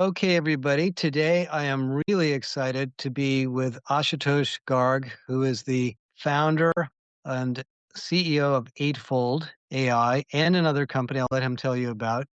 Okay, everybody. Today I am really excited to be with Ashutosh Garg, who is the founder and CEO of Eightfold.ai and another company I'll let him tell you about.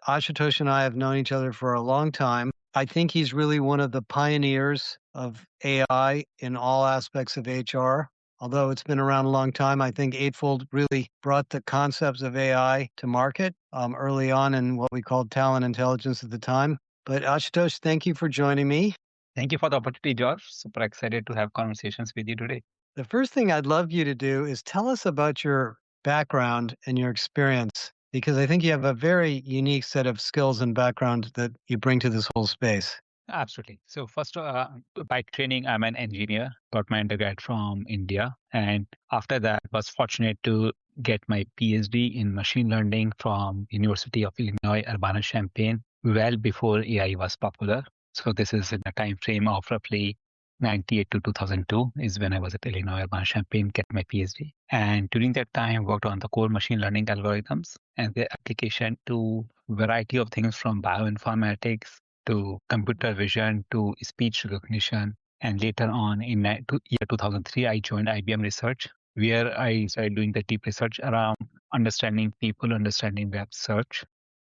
Ashutosh and I have known each other for a long time. I think he's really one of the pioneers of AI in all aspects of HR. Although it's been around a long time, I think Eightfold really brought the concepts of AI to market early on in what we called talent intelligence at the time. But Ashutosh, thank you for joining me. Thank you for the opportunity, George. Super excited to have conversations with you today. The first thing I'd love you to do is tell us about your background and your experience, because I think you have a very unique set of skills and background that you bring to this whole space. Absolutely. So first, by training, I'm an engineer. Got my undergrad from India, and after that, was fortunate to get my PhD in machine learning from University of Illinois Urbana-Champaign, well before AI was popular. So this is in a time frame of roughly 98 to 2002 is when I was at Illinois Urbana-Champaign, get my PhD. And during that time, worked on the core machine learning algorithms and their application to variety of things from bioinformatics to computer vision to speech recognition. And later on in year 2003, I joined IBM Research, where I started doing the deep research around understanding people, understanding web search.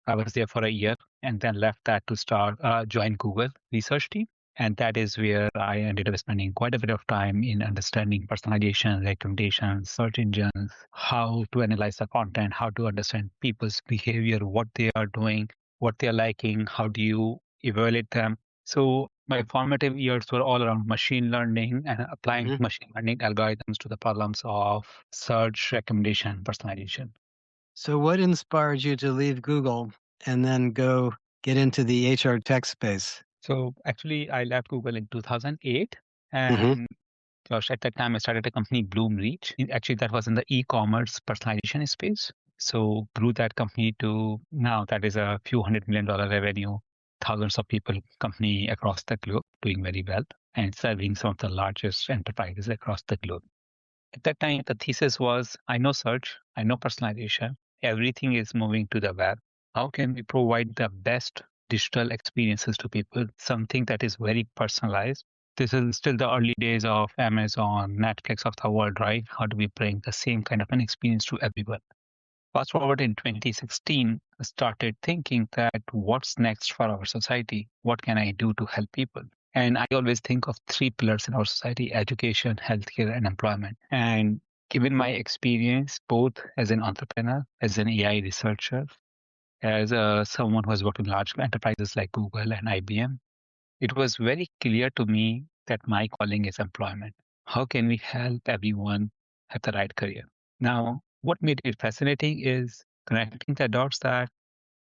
I was there for a year and then left that to start join Google research team. And that is where I ended up spending quite a bit of time in understanding personalization, recommendations, search engines, how to analyze the content, how to understand people's behavior, what they are doing, what they're liking, how do you evaluate them. So my formative years were all around machine learning and applying Mhm. machine learning algorithms to the problems of search, recommendation, personalization. So, what inspired you to leave Google and then go get into the HR tech space? So actually, I left Google in 2008, Hmm. and gosh, at that time I started a company, Bloomreach. Actually, that was in the e-commerce personalization space. So grew that company to now that is a few $100 million revenue, thousands of people company across the globe, doing very well and serving some of the largest enterprises across the globe. At that time, the thesis was, I know search, I know personalization, everything is moving to the web. How can we provide the best digital experiences to people, something that is very personalized? This is still the early days of Amazon, Netflix of the world, right? How do we bring the same kind of an experience to everyone? Fast forward in 2016, I started thinking that what's next for our society? What can I do to help people? And I always think of three pillars in our society: education, healthcare, and employment. And given my experience, both as an entrepreneur, as an AI researcher, as someone who has worked in large enterprises like Google and IBM, it was very clear to me that my calling is employment. How can we help everyone have the right career? Now, what made it fascinating is connecting the dots that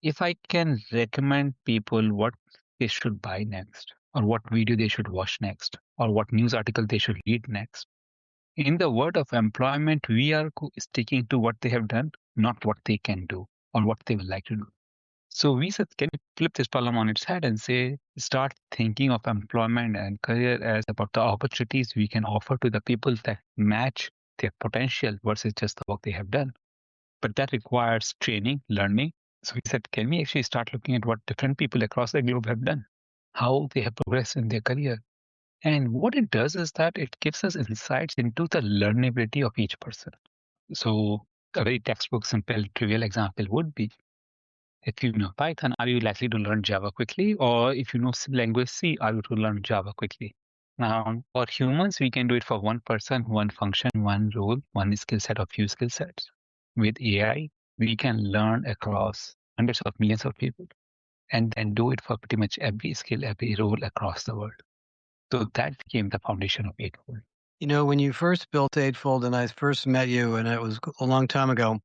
if I can recommend people what they should buy next, or what video they should watch next, or what news article they should read next. In the world of employment, we are sticking to what they have done, not what they can do or what they would like to do. So we said, can we flip this problem on its head and say, start thinking of employment and career as about the opportunities we can offer to the people that match their potential versus just the work they have done. But that requires training, learning. So we said, can we actually start looking at what different people across the globe have done, how they have progressed in their career? And what it does is that it gives us insights into the learnability of each person. So a very textbook, simple, trivial example would be, if you know Python, are you likely to learn Java quickly? Or if you know language C, are you to learn Java quickly? Now, for humans, we can do it for one person, one function, one role, one skill set or few skill sets. With AI, we can learn across hundreds of millions of people and then do it for pretty much every skill, every role across the world. So that became the foundation of Eightfold. You know, when you first built Eightfold and I first met you, and it was a long time ago,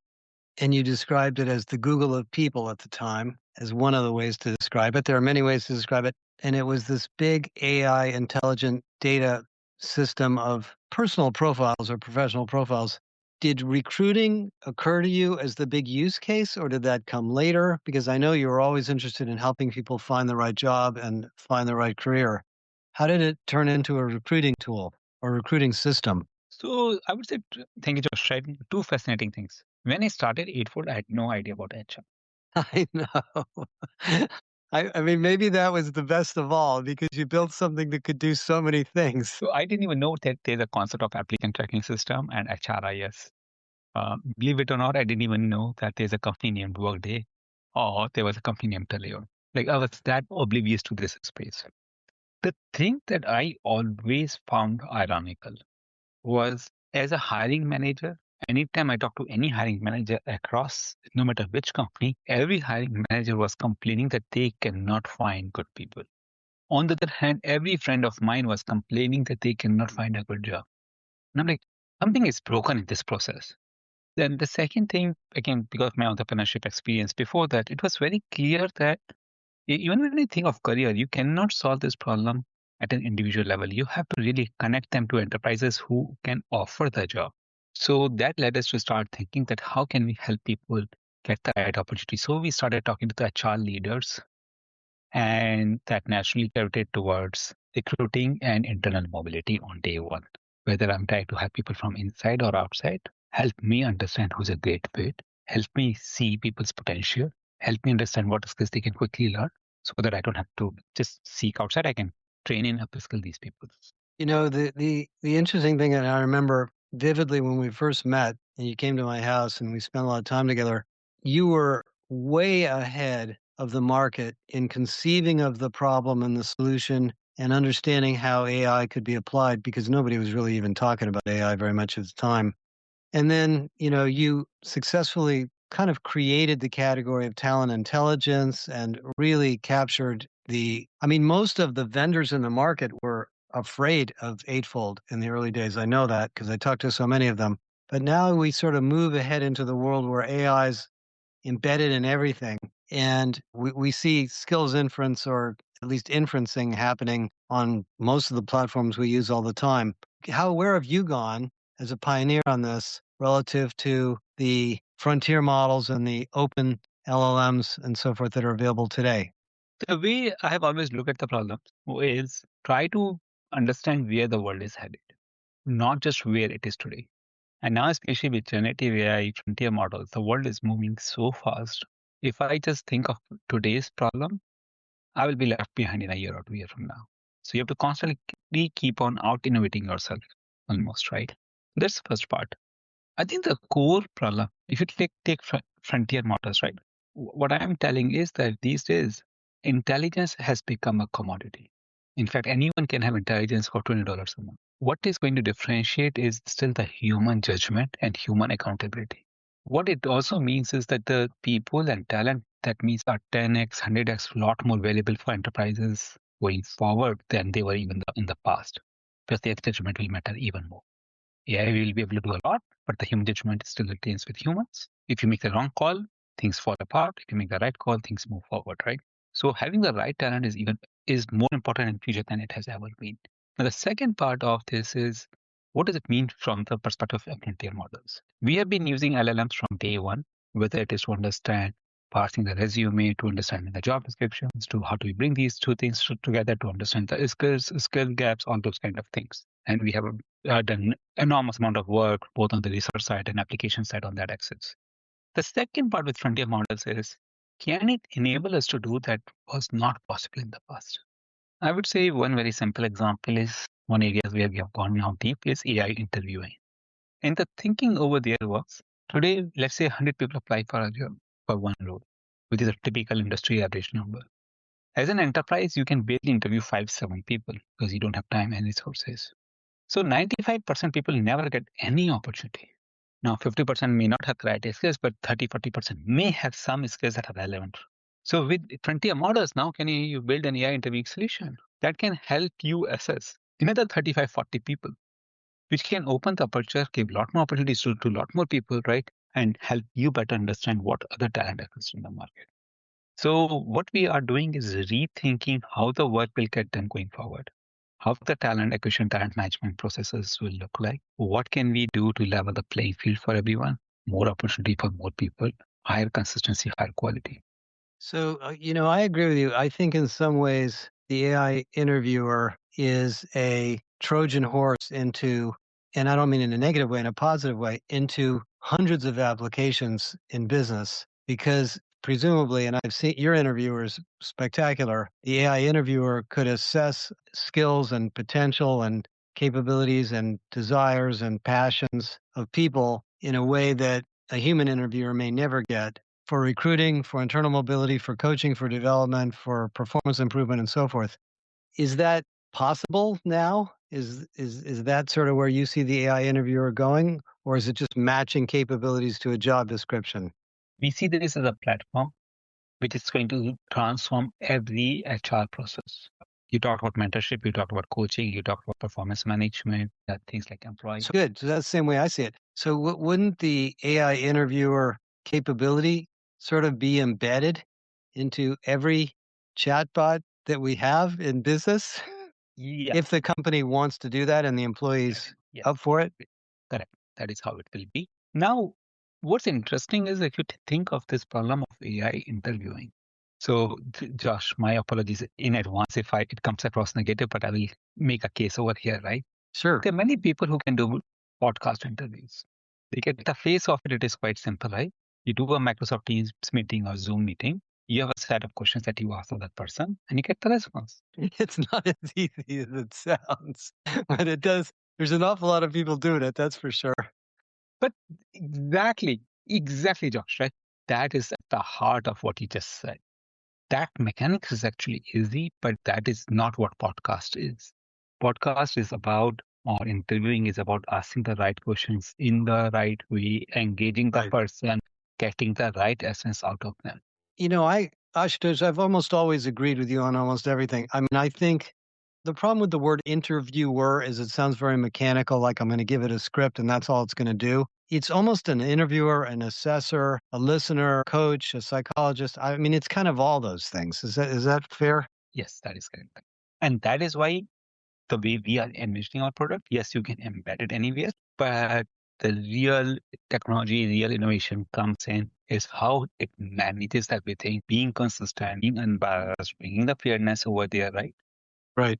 and you described it as the Google of people at the time, as one of the ways to describe it. There are many ways to describe it. And it was this big AI intelligent data system of personal profiles or professional profiles. Did recruiting occur to you as the big use case, or did that come later? Because I know you were always interested in helping people find the right job and find the right career. How did it turn into a recruiting tool or recruiting system? So I would say, thank you, Josh. Right? Two fascinating things. When I started Eightfold, I had no idea about HR. I know. I mean, maybe that was the best of all because you built something that could do so many things. So I didn't even know that there's a concept of applicant tracking system and HRIS. Believe it or not, I didn't even know that there's a company named Workday or there was a company named Taleo. Like I was that oblivious to this space. The thing that I always found ironical was as a hiring manager, anytime I talk to any hiring manager across, no matter which company, every hiring manager was complaining that they cannot find good people. On the other hand, every friend of mine was complaining that they cannot find a good job. And I'm like, something is broken in this process. Then the second thing, again, because of my entrepreneurship experience before that, it was very clear that even when you think of career, you cannot solve this problem at an individual level. You have to really connect them to enterprises who can offer the job. So that led us to start thinking that how can we help people get the right opportunity? So we started talking to the HR leaders, and that naturally gravitated towards recruiting and internal mobility on day one. Whether I'm trying to help people from inside or outside, help me understand who's a great fit, help me see people's potential, help me understand what skills they can quickly learn so that I don't have to just seek outside. I can train and upskill these people. You know, the interesting thing, and I remember vividly when we first met and you came to my house and we spent a lot of time together, you were way ahead of the market in conceiving of the problem and the solution and understanding how AI could be applied because nobody was really even talking about AI very much at the time. And then, you successfully kind of created the category of talent intelligence and really captured I mean, most of the vendors in the market were afraid of Eightfold in the early days. I know that because I talked to so many of them. But now we sort of move ahead into the world where AI is embedded in everything. And we see skills inference or at least inferencing happening on most of the platforms we use all the time. Where have you gone as a pioneer on this relative to the frontier models and the open LLMs and so forth that are available today? The way I have always looked at the problem is try to understand where the world is headed, not just where it is today. And now, especially with generative AI frontier models, the world is moving so fast. If I just think of today's problem, I will be left behind in a year or 2 years from now. So you have to constantly keep on out innovating yourself, almost, right? That's the first part. I think the core problem, if you take frontier models, right? What I am telling is that these days, intelligence has become a commodity. In fact, anyone can have intelligence for $20 a month. What is going to differentiate is still the human judgment and human accountability. What it also means is that the people and talent that means are 10x, 100x, lot more valuable for enterprises going forward than they were even in the past, because their judgment will matter even more. AI will be able to do a lot, but the human judgment still retains with humans. If you make the wrong call, things fall apart. If you make the right call, things move forward, right? So having the right talent is more important in future than it has ever been. Now the second part of this is what does it mean from the perspective of frontier models? We have been using LLMs from day one, whether it is to understand parsing the resume, to understanding the job descriptions, to how do we bring these two things together to understand the skill gaps, all those kind of things. And we have done enormous amount of work both on the research side and application side on that axis. The second part with frontier models is, can it enable us to do that was not possible in the past? I would say one very simple example is one area where we have gone now deep is AI interviewing. And the thinking over there was today, let's say 100 people apply for a job for one role, which is a typical industry average number. As an enterprise, you can barely interview 5, 7 people because you don't have time and resources. So 95% people never get any opportunity. Now 50% may not have the right skills, but 30, 40% may have some skills that are relevant. So with frontier models, now can you build an AI interviewing solution that can help you assess another 35, 40 people, which can open the aperture, give a lot more opportunities to a lot more people, right? And help you better understand what other talent exists in the market. So what we are doing is rethinking how the work will get done going forward, how the talent acquisition, talent management processes will look like. What can we do to level the playing field for everyone? More opportunity for more people, higher consistency, higher quality. So, I agree with you. I think in some ways, the AI interviewer is a Trojan horse into, and I don't mean in a negative way, in a positive way, into hundreds of applications in business. Because presumably, and I've seen your interviewers spectacular, the AI interviewer could assess skills and potential and capabilities and desires and passions of people in a way that a human interviewer may never get for recruiting, for internal mobility, for coaching, for development, for performance improvement, and so forth. Is that possible now? Is that sort of where you see the AI interviewer going, or is it just matching capabilities to a job description? We see this as a platform which is going to transform every HR process. You talk about mentorship, you talk about coaching, you talk about performance management, things like employee. So good. So that's the same way I see it. So wouldn't the AI interviewer capability sort of be embedded into every chatbot that we have in business? Yeah, If the company wants to do that and the employees yes, up for it? correct. That is how it will be. Now, what's interesting is if you think of this problem of AI interviewing. So, Josh, my apologies in advance if it comes across negative, but I will make a case over here, right? Sure. There are many people who can do podcast interviews. They get the face of it. It is quite simple, right? You do a Microsoft Teams meeting or Zoom meeting. You have a set of questions that you ask of that person, and you get the response. It's not as easy as it sounds, but it does. There's an awful lot of people doing it, that's for sure. But exactly, Josh, right? That is at the heart of what you just said. That mechanics is actually easy, but that is not what podcast is. Podcast is about, or interviewing is about asking the right questions in the right way, engaging the Right. person, getting the right essence out of them. You know, Ashutosh, I've almost always agreed with you on almost everything. I mean, I think the problem with the word interviewer is it sounds very mechanical, like I'm going to give it a script and that's all it's going to do. It's almost an interviewer, an assessor, a listener, coach, a psychologist. I mean, it's kind of all those things. Is that fair? Yes, that is correct. And that is why the way we are envisioning our product, yes, you can embed it anywhere, but the real technology, real innovation comes in is how it manages everything, being consistent, being unbiased, bringing the fairness over there, right? Right.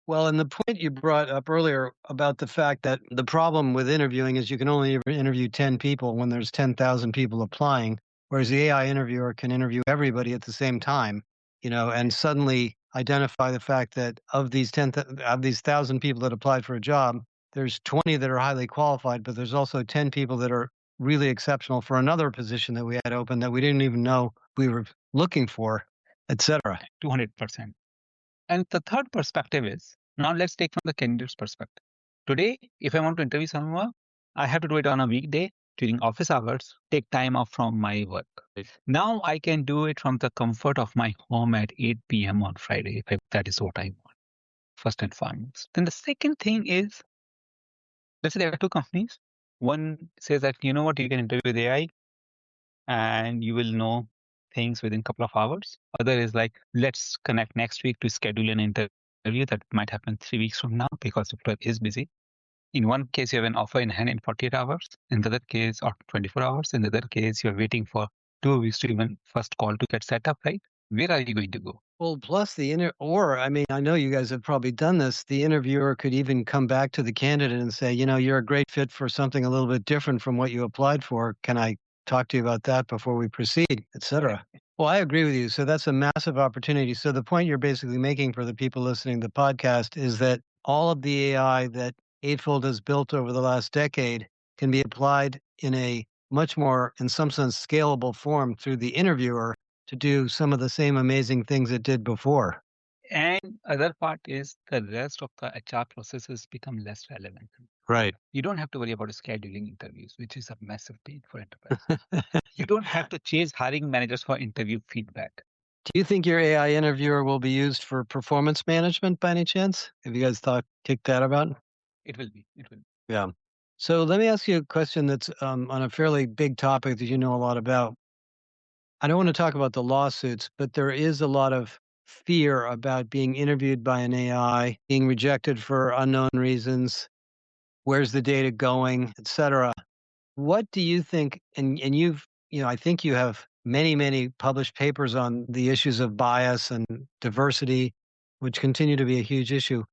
Well, and the point you brought up earlier about the fact that the problem with interviewing is you can only interview 10 people when there's 10,000 people applying, whereas the AI interviewer can interview everybody at the same time, and suddenly identify the fact that of these 1,000 people that applied for a job, there's 20 that are highly qualified, but there's also 10 people that are really exceptional for another position that we had open that we didn't even know we were looking for, et cetera. 200%. And the third perspective is, now let's take from the candidate's perspective. Today, if I want to interview someone, I have to do it on a weekday during office hours, take time off from my work. Now I can do it from the comfort of my home at 8 p.m. on Friday, if that is what I want, first and foremost. Then the second thing is, let's say there are two companies. One says that, you know what, you can interview with AI and you will know things within a couple of hours. Other is like, let's connect next week to schedule an interview that might happen 3 weeks from now because the clerk is busy. In one case, you have an offer in hand in 48 hours. In the other case, or 24 hours. In the other case, you're waiting for 2 weeks to even first call to get set up, right? Where are you going to go? Well, plus I mean, I know you guys have probably done this. The interviewer could even come back to the candidate and say, you're a great fit for something a little bit different from what you applied for. Can I talk to you about that before we proceed, et cetera? Well, I agree with you. So that's a massive opportunity. So the point you're basically making for the people listening to the podcast is that all of the AI that Eightfold has built over the last decade can be applied in a much more, in some sense, scalable form through the interviewer to do some of the same amazing things it did before. And other part is the rest of the HR processes become less relevant. Right. You don't have to worry about scheduling interviews, which is a massive pain for enterprise. You don't have to chase hiring managers for interview feedback. Do you think your AI interviewer will be used for performance management by any chance? Have you guys kicked that about? It will be. It will be. Yeah. So let me ask you a question that's on a fairly big topic that you know a lot about. I don't want to talk about the lawsuits, but there is a lot of fear about being interviewed by an AI, being rejected for unknown reasons, where's the data going, et cetera. What do you think, and I think you have many, many published papers on the issues of bias and diversity, which continue to be a huge issue.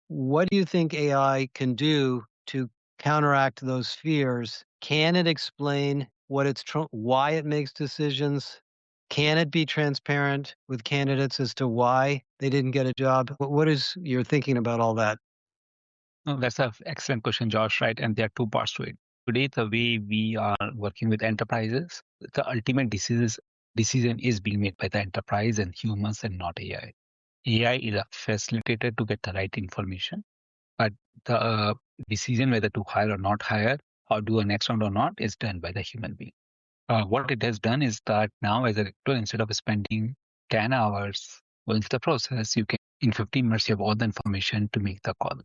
What do you think AI can do to counteract those fears? Can it explain why it makes decisions? Can it be transparent with candidates as to why they didn't get a job? What is your thinking about all that? No, that's an excellent question, Josh, right? And there are two parts to it. Today, the way we are working with enterprises, the ultimate decision is being made by the enterprise and humans and not AI. AI is a facilitator to get the right information, but the decision whether to hire or not hire, or do a next round or not, is done by the human being. What it has done is that now, as a recruiter, instead of spending 10 hours going through the process, you can, in 15 minutes, you have all the information to make the call.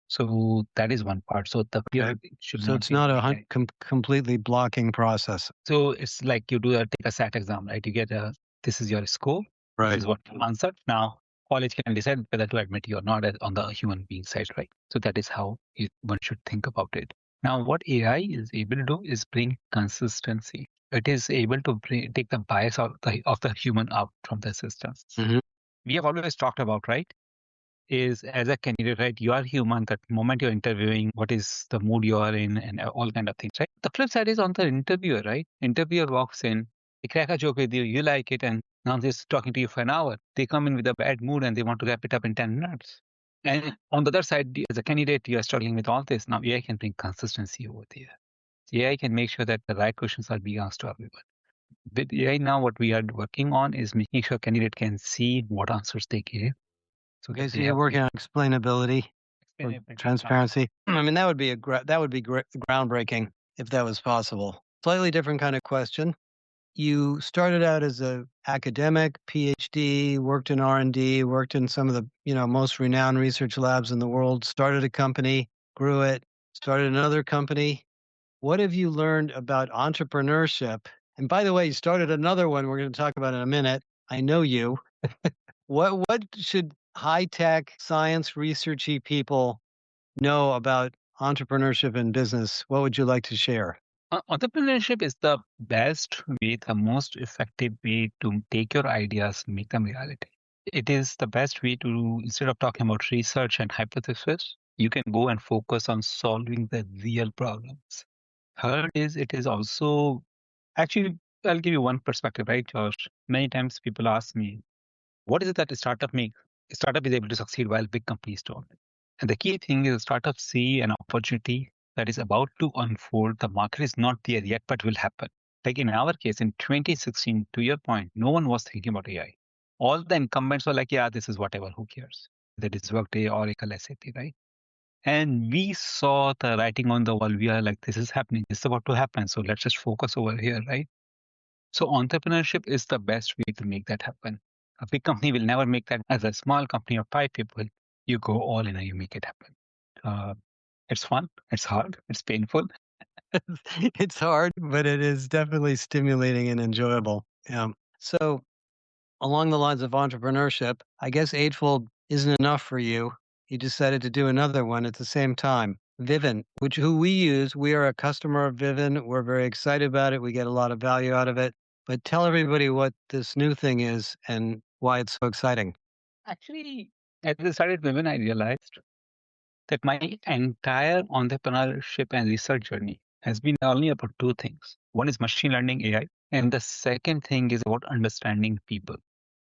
So that is one part. So the fear should So not it's be not a AI. completely blocking process. So it's like you take a SAT exam, right? You get this is your score, this is what you answered. Now, college can decide whether to admit you or not on the human being side, right? So that is how one should think about it. Now, what AI is able to do is bring consistency. It is able to take the bias of the human out from the system. Mhm. We have always talked about, right? Is as a candidate, right? You are human. That moment you're interviewing, what is the mood you are in, and all kind of things, right? The flip side is on the interviewer, right? Interviewer walks in, they crack a joke with you, you like it, and now they're talking to you for an hour. They come in with a bad mood and they want to wrap it up in 10 minutes. And on the other side, as a candidate, you are struggling with all this. Now AI can bring consistency over there. AI can make sure that the right questions are being asked to everyone. With AI now, what we are working on is making sure candidate can see what answers they give. So Okay, that so they you're have working on explainability or transparency. I mean, that would be that would be groundbreaking if that was possible. Slightly different kind of question. You started out as a academic, PhD, worked in R&D, worked in some of the, most renowned research labs in the world, started a company, grew it, started another company. What have you learned about entrepreneurship? And by the way, you started another one we're going to talk about in a minute. I know you. What should high-tech science researchy people know about entrepreneurship and business? What would you like to share? Entrepreneurship is the best way, the most effective way to take your ideas, make them reality. It is the best way to, instead of talking about research and hypothesis, you can go and focus on solving the real problems. Third is, it is also, actually, I'll give you one perspective, right, Josh? Many times people ask me, what is it that a startup is able to succeed while big companies don't? And the key thing is startups see an opportunity that is about to unfold. The market is not there yet, but will happen. Like in our case, in 2016, to your point, no one was thinking about AI. All the incumbents were like, yeah, this is whatever, who cares? That is Workday, Oracle, SAP, right? And we saw the writing on the wall. We are like, this is happening. This is about to happen. So let's just focus over here, right? So entrepreneurship is the best way to make that happen. A big company will never make that. As a small company of 5 people, you go all in and you make it happen. Uh, it's fun. It's hard. It's painful. It's hard, but it is definitely stimulating and enjoyable. Yeah. So, along the lines of entrepreneurship, I guess Eightfold isn't enough for you. You decided to do another one at the same time. Viven, who we use, we are a customer of Viven. We're very excited about it. We get a lot of value out of it. But tell everybody what this new thing is and why it's so exciting. Actually, as I started Viven, I realized that my entire entrepreneurship and research journey has been only about two things. One is machine learning AI, and the second thing is about understanding people,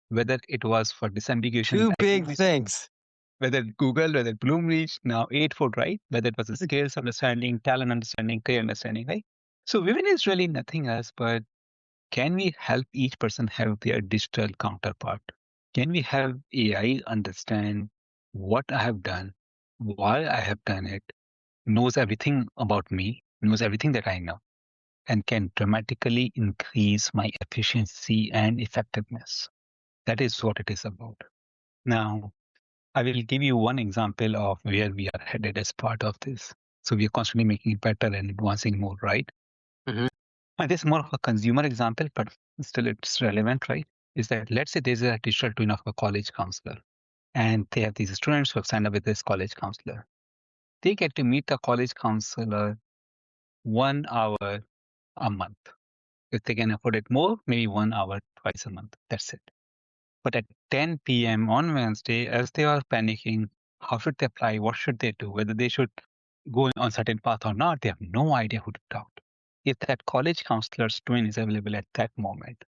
whether it was for disambiguation Two big language, things. whether Google, whether Bloomreach, now Eightfold, right? Whether it was a skills understanding, talent understanding, career understanding, right? So Vivian is really nothing else but can we help each person have their digital counterpart? Can we have AI understand what I have done, why I have done it, knows everything about me, knows everything that I know, and can dramatically increase my efficiency and effectiveness? That is what it is about. Now, I will give you one example of where we are headed as part of this. So we are constantly making it better and advancing more, right? Mhm. And this is more of a consumer example, but still it's relevant, right? Is that let's say there's a digital twin of a college counselor, and they have these students who have signed up with this college counselor. They get to meet the college counselor 1 hour a month. If they can afford it more, maybe 1 hour twice a month. That's it. But at 10 p.m. on Wednesday, as they are panicking, how should they apply? What should they do? Whether they should go on certain path or not, they have no idea who to talk to. If that college counselor's twin is available at that moment,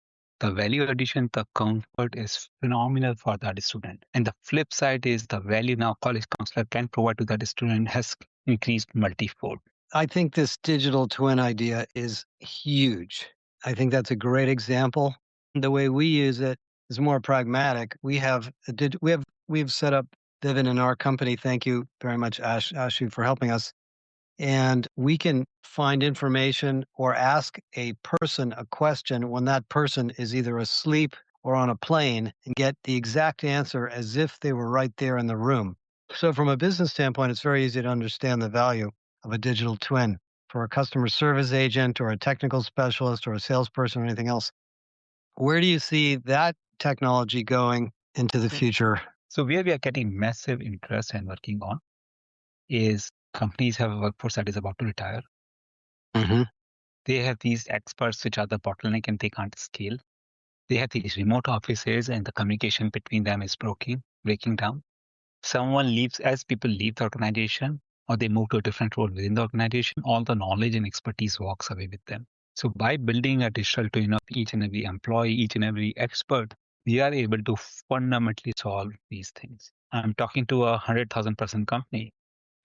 The value addition, the comfort is phenomenal for that student. And the flip side is the value now college counselor can provide to that student has increased multifold. I think this digital twin idea is huge. I think that's a great example. The way we use it is more pragmatic. We've set up Viven in our company. Thank you very much, Ashu, for helping us. And we can find information or ask a person a question when that person is either asleep or on a plane and get the exact answer as if they were right there in the room. So from a business standpoint, it's very easy to understand the value of a digital twin for a customer service agent or a technical specialist or a salesperson or anything else. Where do you see that technology going into the future? So where we are getting massive interest and working on is companies have a workforce that is about to retire. Mm-hmm. They have these experts which are the bottleneck and they can't scale. They have these remote offices and the communication between them is breaking down. Someone leaves, as people leave the organization or they move to a different role within the organization, all the knowledge and expertise walks away with them. So by building a digital twin of each and every employee, each and every expert, we are able to fundamentally solve these things. I'm talking to a 100,000 person company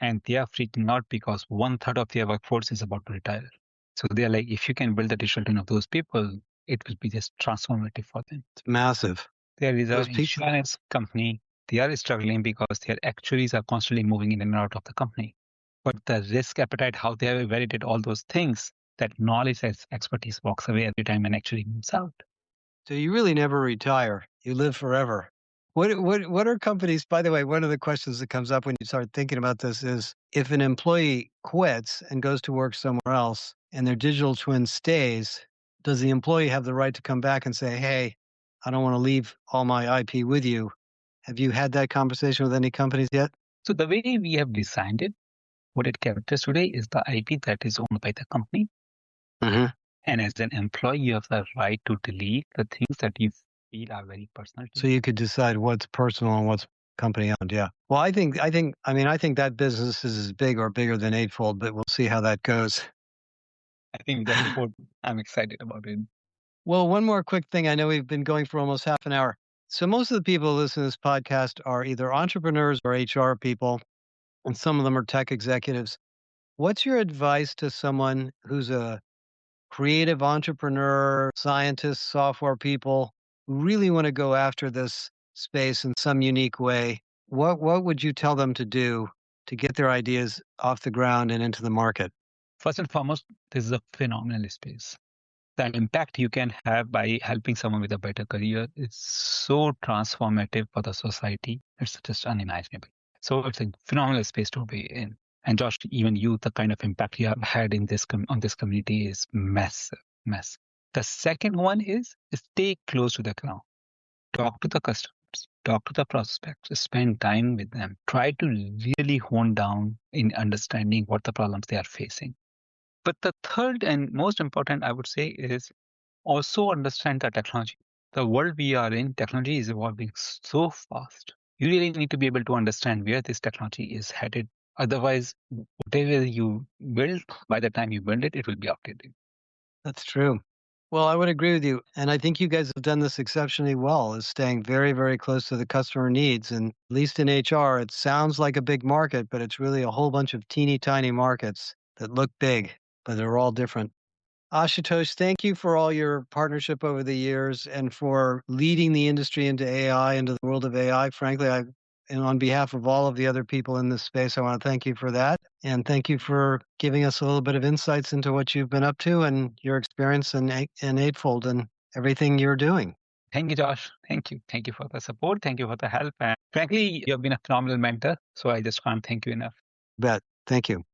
and they are freaking out because 1/3 of their workforce is about to retire. So they're like, if you can build a digital twin of those people, it will be just transformative for them. It's massive. There is Those an people- insurance company. They are struggling because their actuaries are constantly moving in and out of the company. But the risk appetite, how they have validated all those things, that knowledge as expertise walks away every time an actuary moves out. So you really never retire. You live forever. What are companies, by the way, one of the questions that comes up when you start thinking about this is if an employee quits and goes to work somewhere else and their digital twin stays, does the employee have the right to come back and say, hey, I don't want to leave all my IP with you? Have you had that conversation with any companies yet? So the way we have designed it, what it captures today is the IP that is owned by the company. Mm-hmm. And as an employee, you have the right to delete the things that you feel are very personal to So you. you could decide what's personal and what's company owned. Yeah. Well, I think that business is as big or bigger than Eightfold, but we'll see how that goes. I think that's what I'm excited about it. Well, one more quick thing. I know we've been going for almost half an hour. So most of the people who listen to this podcast are either entrepreneurs or HR people, and some of them are tech executives. What's your advice to someone who's a creative entrepreneur, scientist, software people who really want to go after this space in some unique way? What would you tell them to do to get their ideas off the ground and into the market? First and foremost, this is a phenomenal space. The impact you can have by helping someone with a better career is so transformative for the society. It's just unimaginable. So it's a phenomenal space to be in. And Josh, even you, the kind of impact you have had in this on this community is massive. The second one is stay close to the ground. Talk to the customers, talk to the prospects, spend time with them. Try to really hone down in understanding what the problems they are facing. But the third and most important, I would say, is also understand the technology. The world we are in, technology is evolving so fast. You really need to be able to understand where this technology is headed. Otherwise, whatever you build, by the time you build it, it will be outdated. That's true. Well, I would agree with you. And I think you guys have done this exceptionally well, is staying very, very close to the customer needs. And at least in HR, it sounds like a big market, but it's really a whole bunch of teeny tiny markets that look big, but they're all different. Ashutosh, thank you for all your partnership over the years and for leading the industry into AI, into the world of AI. Frankly, and on behalf of all of the other people in this space, I want to thank you for that. And thank you for giving us a little bit of insights into what you've been up to and your experience in Eightfold and everything you're doing. Thank you, Josh. Thank you. Thank you for the support. Thank you for the help. And frankly, you have been a phenomenal mentor. So I just can't thank you enough. Bet. Thank you.